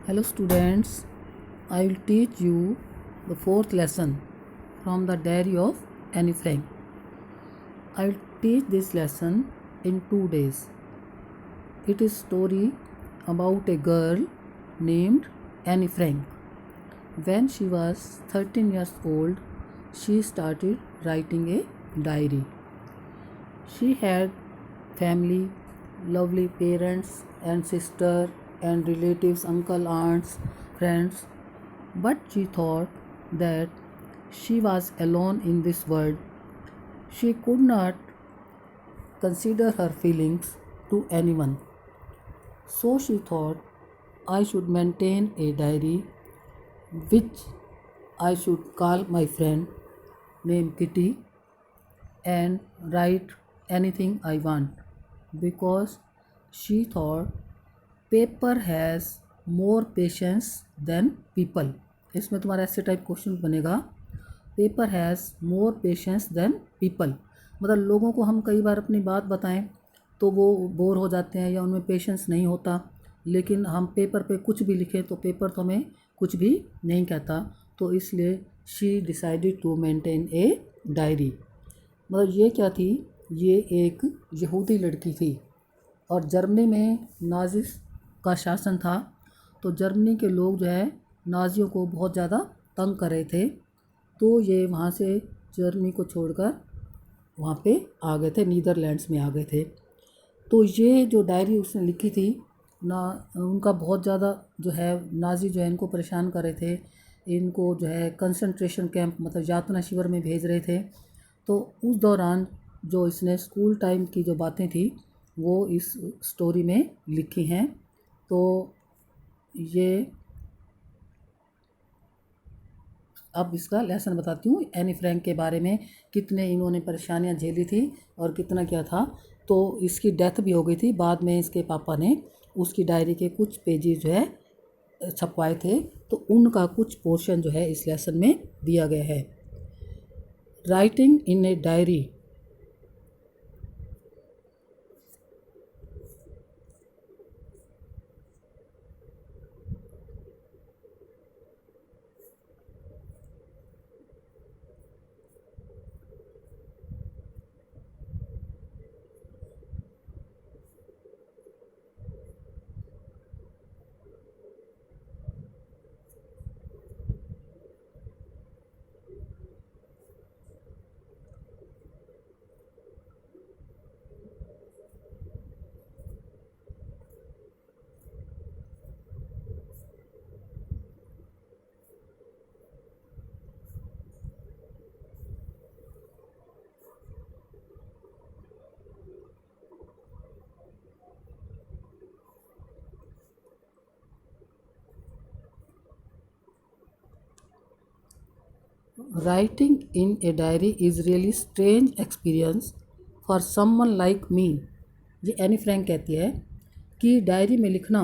Hello students, I will teach you the fourth lesson from the diary of Anne Frank. I will teach this lesson in 2 days. It is story about a girl named Anne Frank. When she was 13 years old, she started writing a diary. She had family, lovely parents and sister and relatives, uncle, aunts, friends, but she thought that she was alone in this world. She could not consider her feelings to anyone. So she thought I should maintain a diary which I should call my friend named Kitty and write anything I want because she thought paper has more patience than people. इसमें तुम्हारा ऐसे type question बनेगा, paper has more patience than people. मतलब लोगों को हम कई बार अपनी बात बताएं तो वो बोर हो जाते हैं या उनमें पेशेंस नहीं होता, लेकिन हम पेपर पे कुछ भी लिखें तो पेपर तो हमें कुछ भी नहीं कहता. तो इसलिए she decided to maintain a diary. मतलब ये क्या थी, ये एक यहूदी लड़की थी और जर्मनी में नाजिस का शासन था. तो जर्मनी के लोग जो है नाजियों को बहुत ज़्यादा तंग कर रहे थे. तो ये वहाँ से जर्मनी को छोड़कर वहाँ पे आ गए थे, नीदरलैंड्स में आ गए थे. तो ये जो डायरी उसने लिखी थी ना, उनका बहुत ज़्यादा जो है नाजी जो है इनको परेशान कर रहे थे. इनको जो है कंसंट्रेशन कैंप मतलब यातना शिविर में भेज रहे थे. तो उस दौरान जो इसने स्कूल टाइम की जो बातें थी वो इस स्टोरी में लिखी हैं. तो ये अब इसका लेसन बताती हूँ एनी फ्रैंक के बारे में, कितने इन्होंने परेशानियाँ झेली थी और कितना क्या था. तो इसकी डेथ भी हो गई थी. बाद में इसके पापा ने उसकी डायरी के कुछ पेजेस जो है छपवाए थे, तो उनका कुछ पोर्शन जो है इस लेसन में दिया गया है. Writing in a diary. Writing in a diary is really strange experience for someone like me. ये एनी फ्रैंक कहती है कि डायरी में लिखना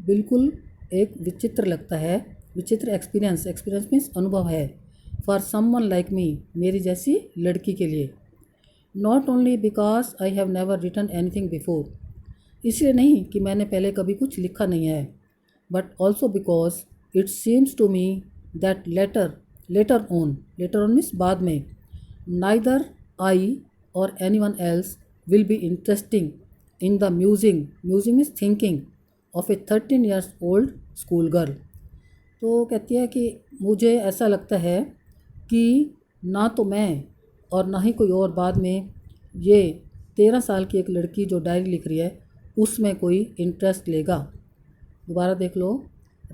बिल्कुल एक विचित्र लगता है. विचित्र एक्सपीरियंस, एक्सपीरियंस मीन्स अनुभव है. फॉर समवन लाइक मी, मेरी जैसी लड़की के लिए. Not only because I have never written anything before, इसलिए नहीं कि मैंने पहले कभी कुछ लिखा नहीं है, but also because it seems to me that later on means बाद में, नाइदर आई और anyone else will be interesting in the musing means thinking of a 13 years old school girl. तो कहती है कि मुझे ऐसा लगता है कि ना तो मैं और ना ही कोई और बाद में ये 13 साल की एक लड़की जो डायरी लिख रही है उसमें कोई इंटरेस्ट लेगा. दोबारा देख लो.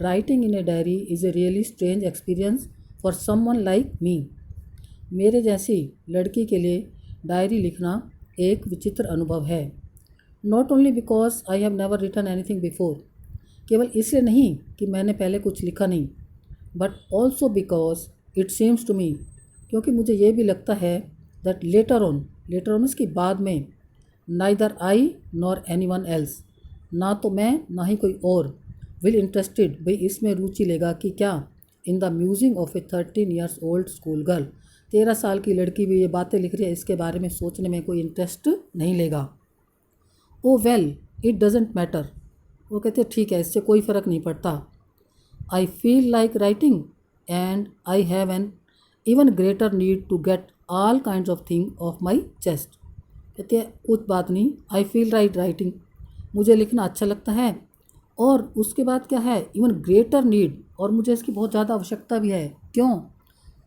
Writing in a diary is a really strange experience for someone like me, मेरे जैसी लड़की के लिए डायरी लिखना एक विचित्र अनुभव है. Not only because I have never written anything before, केवल इसलिए नहीं कि मैंने पहले कुछ लिखा नहीं, but also because it seems to me, क्योंकि मुझे ये भी लगता है दैट लेटर ऑन मीन्स कि बाद में, नाइदर आई नॉर एनी वन एल्स, ना तो मैं ना ही कोई और, विल इंटरेस्टेड भाई इसमें रुचि लेगा कि क्या, इन the musing of a 13 years old school girl, 13 साल की लड़की भी ये बातें लिख रही है, इसके बारे में सोचने में कोई इंटरेस्ट नहीं लेगा. Oh well it doesn't matter, वो कहते ठीक है, इससे कोई फ़र्क नहीं पड़ता। I feel like writing and I have an even greater need to get all kind of thing off my chest. कहते हैं कुछ बात नहीं, आई फील राइटिंग, मुझे लिखना अच्छा लगता है, और उसके बाद क्या है, इवन ग्रेटर नीड, और मुझे इसकी बहुत ज़्यादा आवश्यकता भी है। क्यों?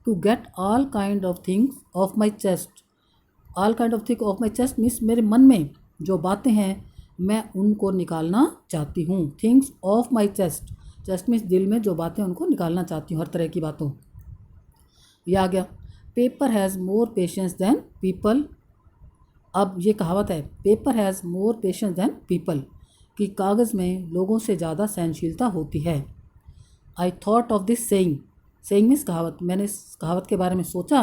To get all kind of things off my chest. All kind of thing off my chest means मेरे मन में जो बातें हैं मैं उनको निकालना चाहती हूँ। Things off my chest, chest means दिल में जो बातें उनको निकालना चाहती हूँ, हर तरह की बातों। ये आ गया, paper has more patience than people. अब ये कहावत है, paper has more patience than people, कि कागज़ में लोगों से ज़्यादा सहनशीलता होती है। I thought of this saying, saying means कहावत, मैंने इस कहावत के बारे में सोचा।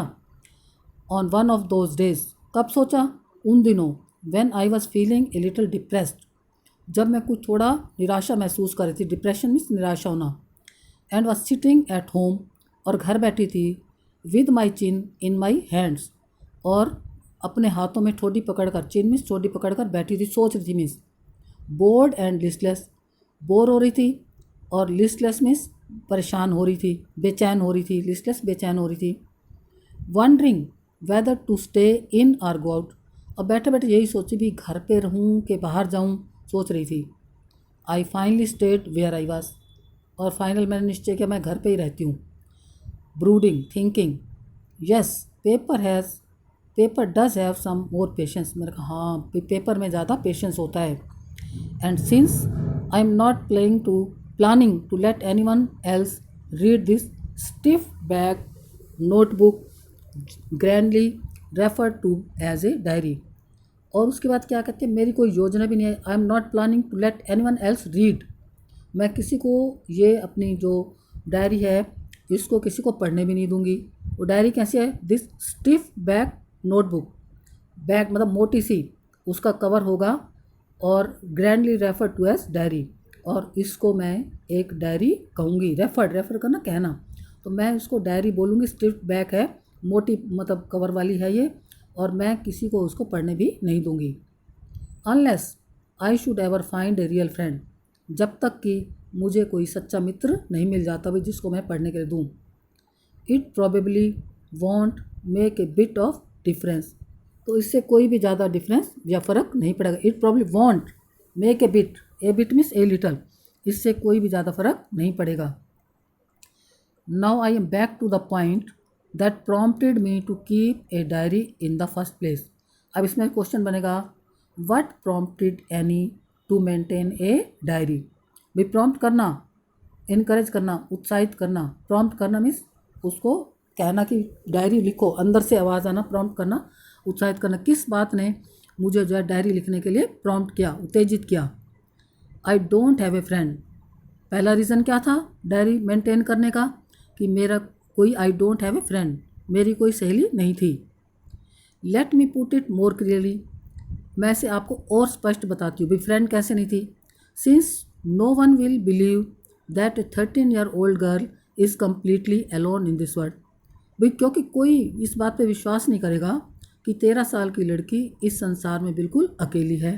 On one of those days, कब सोचा? उन दिनों। When I was feeling a little depressed, जब मैं कुछ थोड़ा निराशा महसूस कर रही थी। डिप्रेशन मीन्स निराशा होना। And was sitting at home, और घर बैठी थी। With my chin in my hands, और अपने हाथों में ठोडी पकड़कर, चिन मीन्स ठोडी पकड़कर बैठी थी, सोच रही थी means. Board and listless, bore हो रही थी, और लिस्टलेस मीन्स परेशान हो रही थी, बेचैन हो रही थी। लिस्टलेस बेचैन हो रही थी। Wondering whether to stay in or go out, और बैठे बैठे यही सोची भी घर पे रहूं कि बाहर जाऊं, सोच रही थी। I finally stayed where I was, और फाइनल मैंने निश्चय किया मैं घर पे ही रहती हूँ। Brooding thinking, yes paper does have some more patience, मैंने कहा हाँ पेपर में ज़्यादा पेशेंस होता है। And since I am not planning to let anyone else read this stiff bag notebook grandly refer to as a diary. और उसके बाद क्या कहते हैं, मेरी कोई योजना भी नहीं है। I am not planning to let anyone else read, मैं किसी को ये अपनी जो डायरी है इसको किसी को पढ़ने भी नहीं दूंगी। वो डायरी कैसी है? This stiff bag notebook, bag मतलब मोटी सी, उसका कवर होगा, और grandly refer to as diary, और इसको मैं एक डायरी कहूँगी। रेफर करना, कहना, तो मैं इसको डायरी बोलूँगी। स्टिफ बैग है, मोटी मतलब कवर वाली है ये, और मैं किसी को उसको पढ़ने भी नहीं दूंगी। Unless I should ever find a real friend, जब तक कि मुझे कोई सच्चा मित्र नहीं मिल जाता भाई जिसको मैं पढ़ने के लिए दूँ। It probably want make a bit of difference, तो इससे कोई भी ज़्यादा डिफरेंस या फ़र्क नहीं पड़ेगा। It probably won't make a bit means a little, इससे कोई भी ज़्यादा फ़र्क नहीं पड़ेगा। Now I am back to the point that prompted me to keep a diary in the first place. अब इसमें क्वेश्चन बनेगा, what prompted Anne to maintain a diary. भाई प्रॉम्प्ट करना, इनकरेज करना, उत्साहित करना। प्रॉम्प्ट करना मीन्स उसको कहना कि डायरी लिखो, अंदर से आवाज़ आना, प्रॉम्प्ट करना, उत्साहित करना। किस बात ने मुझे जो है डायरी लिखने के लिए प्रॉम्प्ट किया, उत्तेजित किया? I don't have a friend, पहला रीज़न क्या था डायरी मेंटेन करने का, कि मेरा कोई, I don't have a friend, मेरी कोई सहेली नहीं थी। Let me put it more clearly, मैं इसे आपको और स्पष्ट बताती हूँ। भाई फ्रेंड कैसे नहीं थी? Since no one will believe that a 13-year-old girl is completely alone in this world. भाई क्योंकि कोई इस बात पे विश्वास नहीं करेगा कि 13 साल की लड़की इस संसार में बिल्कुल अकेली है।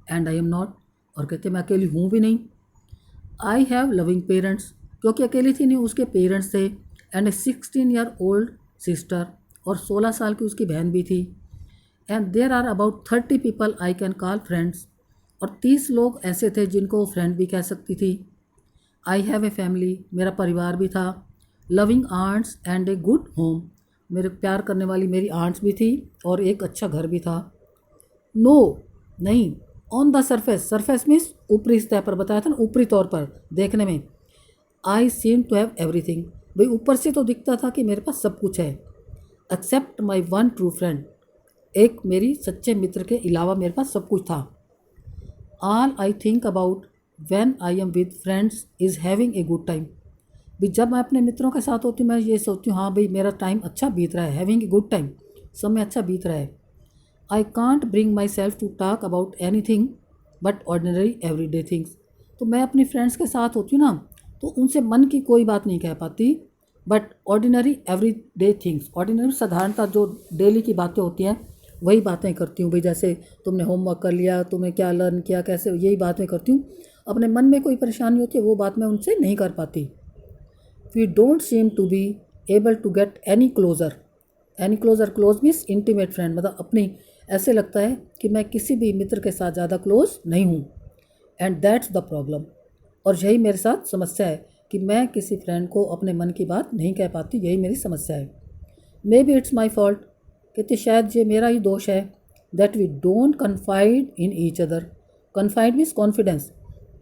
एंड आई एम नॉट, और कहते मैं अकेली हूँ भी नहीं। आई हैव लविंग पेरेंट्स, क्योंकि अकेली थी नहीं, उसके पेरेंट्स थे। एंड ए 16-year-old सिस्टर, और 16 साल की उसकी बहन भी थी। And there are about 30 people I can call friends, और 30 लोग ऐसे थे जिनको वो फ्रेंड भी कह सकती थी। आई हैव ए फैमिली, मेरा परिवार भी था। Loving aunts and a good home, मेरे प्यार करने वाली मेरी आंट्स भी थी, और एक अच्छा घर भी था। नो नहीं, on the surface, surface means ऊपरी सतह पर, बताया था ना, ऊपरी तौर पर देखने में। आई सीम टू हैव एवरीथिंग, भाई ऊपर से तो दिखता था कि मेरे पास सब कुछ है। Except my one true friend, एक मेरी सच्चे मित्र के अलावा मेरे पास सब कुछ था। All I think about when I am with friends is having a good time, भी जब मैं अपने मित्रों के साथ होती हूँ मैं ये सोचती हूँ हाँ भाई मेरा टाइम अच्छा बीत रहा है। हैविंग ए गुड टाइम, समय अच्छा बीत रहा है। I can't bring myself to talk about anything but ordinary everyday things, तो मैं अपनी फ्रेंड्स के साथ होती हूँ ना, तो उनसे मन की कोई बात नहीं कह पाती। But ordinary everyday things, ordinary साधारणता जो डेली की बातें होती हैं वही बातें करती हूँ। भाई जैसे तुमने होमवर्क कर लिया, तुमने क्या लर्न किया, कैसे, यही बातें करती हूँ। अपने मन में कोई परेशानी होती है वो बात मैं उनसे नहीं कर पाती। We don't seem to be able to get any closer. Any closer, close means intimate friend, मतलब अपनी, ऐसे लगता है कि मैं किसी भी मित्र के साथ ज़्यादा क्लोज नहीं हूँ। एंड दैट्स द प्रॉब्लम, और यही मेरे साथ समस्या है कि मैं किसी फ्रेंड को अपने मन की बात नहीं कह पाती, यही मेरी समस्या है। Maybe it's my fault, कहते शायद ये मेरा ही दोष है। That we don't confide in each other. Confide means confidence,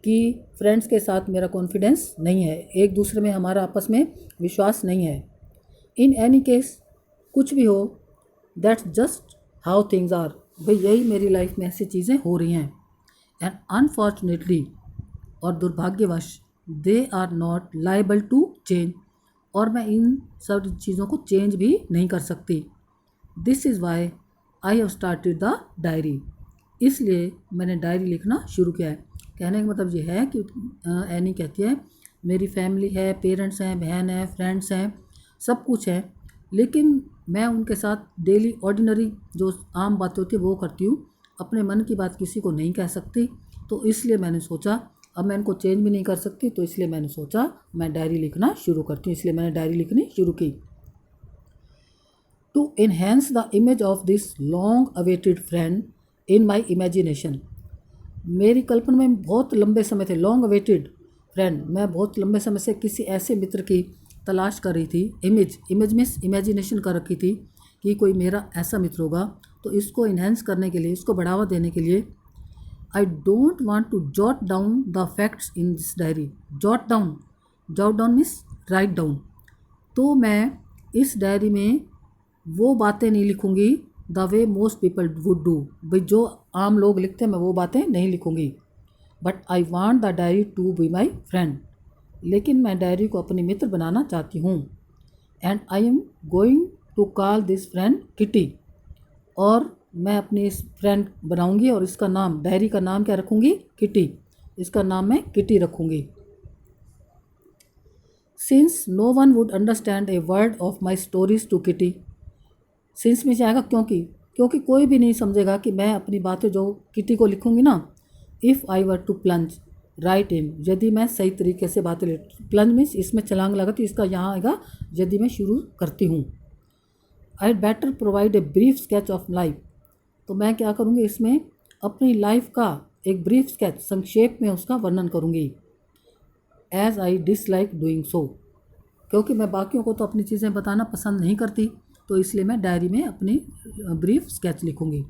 कि फ्रेंड्स के साथ मेरा कॉन्फिडेंस नहीं है, एक दूसरे में हमारा आपस में विश्वास नहीं है। इन एनी केस, कुछ भी हो, that's just how things are, भाई यही मेरी लाइफ में ऐसी चीज़ें हो रही हैं। एंड अनफॉर्चुनेटली, और दुर्भाग्यवश, they are not liable to change, और मैं इन सब चीज़ों को चेंज भी नहीं कर सकती। This is why I have started the diary, इसलिए मैंने डायरी लिखना शुरू किया है। कहने का मतलब ये है कि एनी कहती है मेरी फैमिली है, पेरेंट्स हैं, बहन है, फ्रेंड्स हैं, सब कुछ है, लेकिन मैं उनके साथ डेली ऑर्डिनरी जो आम बातें होती है वो करती हूँ, अपने मन की बात किसी को नहीं कह सकती। तो इसलिए मैंने सोचा अब मैं इनको चेंज भी नहीं कर सकती, तो इसलिए मैंने सोचा मैं डायरी लिखना शुरू करती हूँ, इसलिए मैंने डायरी लिखनी शुरू की। To enhance the image of this long awaited friend in my imagination, मेरी कल्पना में बहुत लंबे समय थे, लॉन्ग अवेटेड फ्रेंड, मैं बहुत लंबे समय से किसी ऐसे मित्र की तलाश कर रही थी। इमेज मीन्स इमेजिनेशन कर रखी थी कि कोई मेरा ऐसा मित्र होगा। तो इसको इन्हेंस करने के लिए, इसको बढ़ावा देने के लिए, I don't want to jot down the facts in this diary. Jot down means write down. तो मैं इस डायरी में वो बातें नहीं लिखूँगी the way most people would do, भाई जो आम लोग लिखते हैं मैं वो बातें नहीं लिखूँगी। But I want the diary to be my friend, लेकिन मैं डायरी को अपनी मित्र बनाना चाहती हूँ। And I am going to call this friend Kitty, और मैं अपनी इस फ्रेंड बनाऊँगी और इसका नाम, डायरी का नाम क्या रखूँगी? किटी, इसका नाम मैं किटी रखूँगी। Since no one would understand a word of my stories to Kitty, since में जाएगा क्योंकि कोई भी नहीं समझेगा कि मैं अपनी बातें जो किटी को लिखूँगी ना। If I were to plunge right in, यदि मैं सही तरीके से बातें प्लंज मीन्स इसमें छलांग लगाती, इसका यहाँ आएगा यदि मैं शुरू करती हूँ। I better provide a brief sketch of life, तो मैं क्या करूँगी इसमें अपनी लाइफ का एक ब्रीफ स्केच, संक्षेप में उसका वर्णन करूँगी। As I dislike doing so, क्योंकि मैं बाकियों को तो अपनी चीज़ें बताना पसंद नहीं करती, तो इसलिए मैं डायरी में अपनी ब्रीफ स्केच लिखूँगी।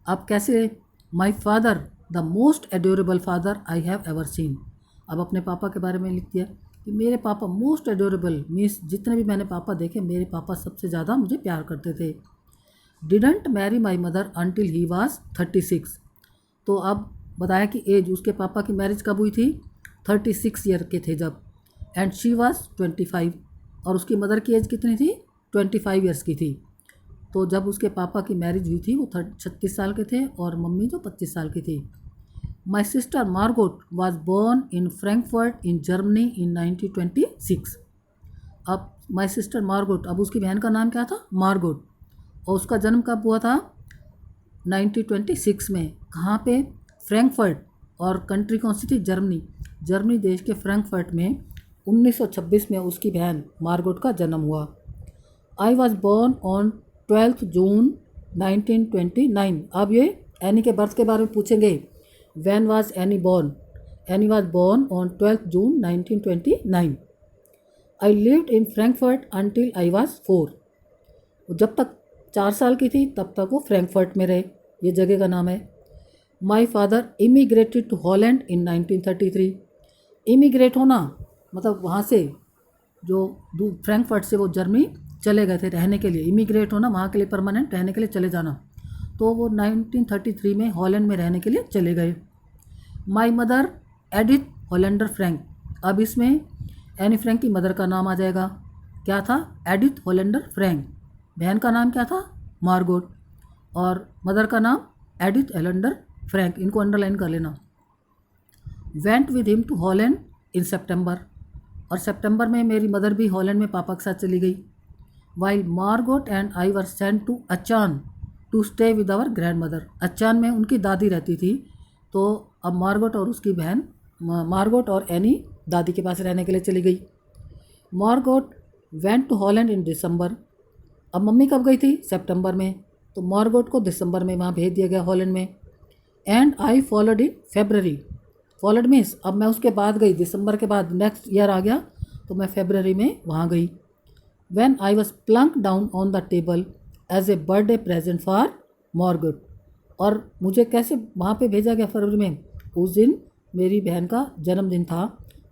अब कैसे? My father the most adorable father I have ever seen, अब अपने पापा के बारे में लिख दिया कि मेरे पापा मोस्ट एडोरेबल मीन्स जितने भी मैंने पापा देखे, मेरे पापा सबसे ज़्यादा मुझे प्यार करते थे। Didn't marry my mother until he was 36, तो अब बताया कि एज, उसके पापा की मैरिज कब हुई थी? 36 ईयर के थे जब। एंड शी वाज 25, और उसकी मदर की एज कितनी थी? 25 ईयर्स की थी। तो जब उसके पापा की मैरिज हुई थी वो 36 साल के थे, और मम्मी तो 25 साल की थी। My sister Margot was born in Frankfurt in Germany in 1926। अब माई सिस्टर मार्गोट, अब उसकी बहन का नाम क्या था? मार्गोट, और उसका जन्म कब हुआ था? 1926 में। कहाँ पे? फ्रैंकफर्ट, और कंट्री कौन सी थी? जर्मनी देश के फ्रैंकफर्ट में 1926 में उसकी बहन मार्गोट का जन्म हुआ। आई वॉज बोर्न ऑन 12 जून 1929। अब ये एनी के बर्थ के बारे में पूछेंगे। When was any born? Any was born on 12 June 1929। I lived in Frankfurt until I was 4, जब तक 4 साल की थी तब तक वो फ्रैंकफर्ट में रहे, ये जगह का नाम है। My father immigrated to Holland in 1933। Immigrate होना मतलब वहाँ से जो फ्रैंकफर्ट से वो जर्मनी चले गए थे रहने के लिए। इमिग्रेट होना वहाँ के लिए परमानेंट रहने के लिए चले जाना, तो वो 1933 में हॉलैंड में रहने के लिए चले गए। My mother Edith Hollander Frank, अब इसमें एनी फ्रैंक की मदर का नाम आ जाएगा, क्या था? Edith Hollander Frank. बहन का नाम क्या था? मार्गोट, और मदर का नाम एडिथ हॉलैंडर फ्रैंक, इनको अंडरलाइन कर लेना। Went with him to Holland in सितंबर, और सितंबर में मेरी मदर भी हॉलैंड में पापा के साथ चली गई। While Margot and I were sent to Aachen to stay with our grandmother, Aachen में उनकी दादी रहती थी, तो अब मार्गोट और उसकी बहन मार्गोट और एनी दादी के पास रहने के लिए चली गई। मार्गोट वेंट टू हॉलैंड इन दिसंबर। अब मम्मी कब गई थी? सितंबर में। तो मार्गोट को दिसंबर में वहाँ भेज दिया गया हॉलैंड में। And I followed in February. Followed means अब मैं उसके बाद गई, दिसंबर के बाद नेक्स्ट ईयर आ गया तो मैं फेबररी में वहाँ गई। When I was plunk down on the table as a birthday present for Margot. और मुझे कैसे वहाँ पे भेजा गया फरवरी में? उस दिन मेरी बहन का जन्मदिन था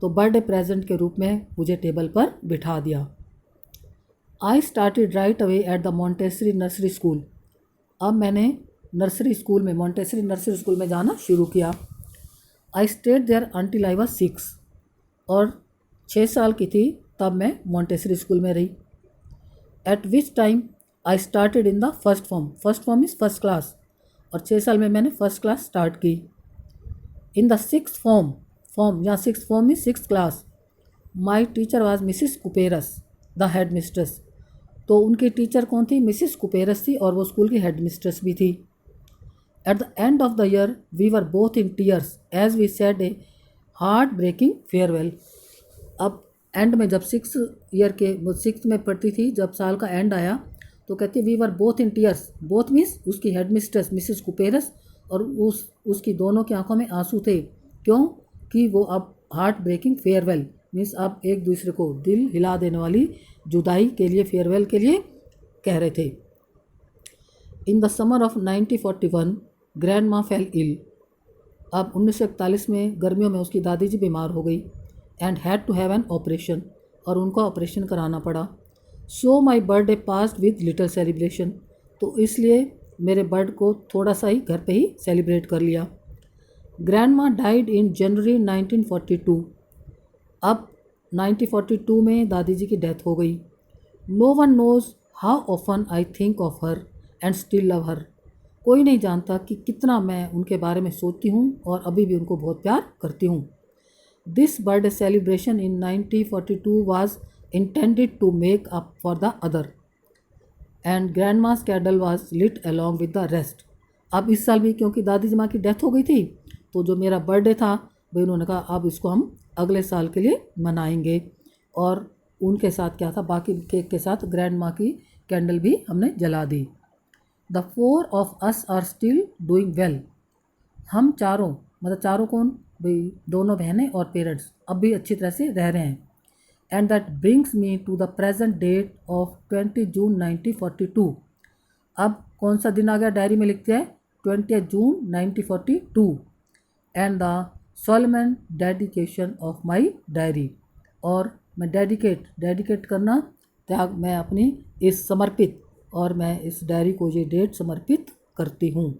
तो बर्थडे प्रेजेंट के रूप में मुझे टेबल पर बिठा दिया। I started right away at the Montessori nursery school. अब मैंने नर्सरी स्कूल में, मॉन्टेसरी नर्सरी स्कूल में जाना शुरू किया। I stayed there until I was 6। और 6 साल की थी तब मैं मॉन्टेसरी स्कूल में रही। At which time I started in the first form. First form is first class, और 6 साल में मैंने फर्स्ट क्लास स्टार्ट की। इन द सिक्स फॉर्म या six form is six class, my teacher was Mrs Kuperus the headmistress. तो उनकी teacher कौन थी? मिसिस कुपेरस थी, और वो स्कूल की हेड मिस्ट्रेस भी थी। At the end of the year we were both in tears as we said a heartbreaking farewell. अब एंड में जब 6 ईयर के 6 में पढ़ती थी, जब साल का एंड आया तो कहती we were both in tears. Both means उसकी हेड मिस्ट्रेस मिसिस कुपेरस और उसकी दोनों की आंखों में आंसू थे। क्यों? कि वो अब हार्ट ब्रेकिंग फेयरवेल मीन्स अब एक दूसरे को दिल हिला देने वाली जुदाई के लिए, फेयरवेल के लिए कह रहे थे। In the summer of 1941 grand माँ फेल इल। अब 1941 में गर्मियों में उसकी दादी जी बीमार हो गई। And had to have an operation, और उनको ऑपरेशन कराना पड़ा। So my birthday passed with little celebration. तो इसलिए मेरे बर्थडे को थोड़ा सा ही घर पे ही सेलिब्रेट कर लिया। ग्रैंड माँ डाइड इन जनवरी 1942। अब 1942 में दादी जी की डेथ हो गई। No one knows how often I think of her and still love her. कोई नहीं जानता कि कितना मैं उनके बारे में सोचती हूँ और अभी भी उनको बहुत प्यार करती हूँ। This birthday celebration in 1942 was intended to make up for the other and grandma's candle was lit along with the rest। अब इस साल भी क्योंकि दादी जी माँ की डेथ हो गई थी तो जो मेरा बर्थडे था भाई उन्होंने कहा अब इसको हम अगले साल के लिए मनाएंगे, और उनके साथ क्या था, बाकी केक के साथ ग्रैंड माँ की कैंडल भी हमने जला दी। The 4 of us are still doing well. हम चारों, मतलब चारों कौन भाई? दोनों बहनें और पेरेंट्स अब भी अच्छी तरह से रह रहे हैं। And that brings me to the present date of 20 June 1942। अब कौन सा दिन आ गया? डायरी में लिखते हैं 20 June 1942 and the Solomon dedication of my diary. और मैं डेडिकेट करना त्याग, मैं अपनी इस समर्पित, और मैं इस डायरी को ये डेट समर्पित करती हूँ।